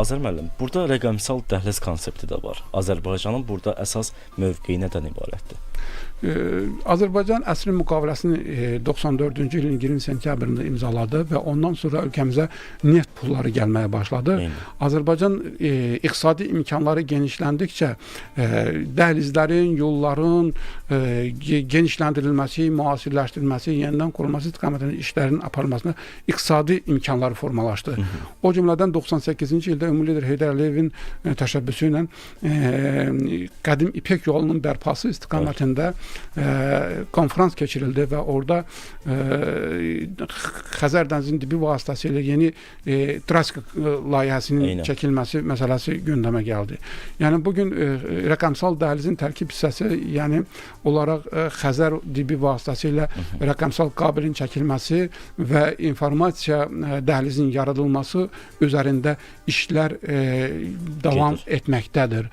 Azər müəllim, burada rəqəmsal dəhliz konsepti də var. Azərbaycanın burada əsas mövqeyi nədən ibarətdir? Azərbaycan əsrin müqaviləsini 94-cü ilin 20 sentyabrında imzaladı və ondan sonra ölkəmizə neft pulları gəlməyə başladı. Azərbaycan iqtisadi imkanları genişləndikcə dəhlizlərin, yolların genişləndirilməsi, müasirləşdirilməsi, yenidən qurulması istiqamətində işlərin aparılmasına iqtisadi imkanları formalaşdı. O cümlədən 98-ci ildə Ümummilli lider Heydər Əliyevin təşəbbüsü ilə qədim İpək yolunun bərpası istiqamətində konferans keçirildi və orada Xəzər dənizinin dibi vasitəsilə yeni trafik layihəsinin çəkilməsi məsələsi gündəmə gəldi. Yəni bugün rəqəmsal dəhlizin tərkib hissəsi, yəni olaraq Xəzər dibi vasitəsilə rəqəmsal kabelin çəkilməsi və informasiya dəhlizinin yaradılması üzərində işlər davam etməkdədir.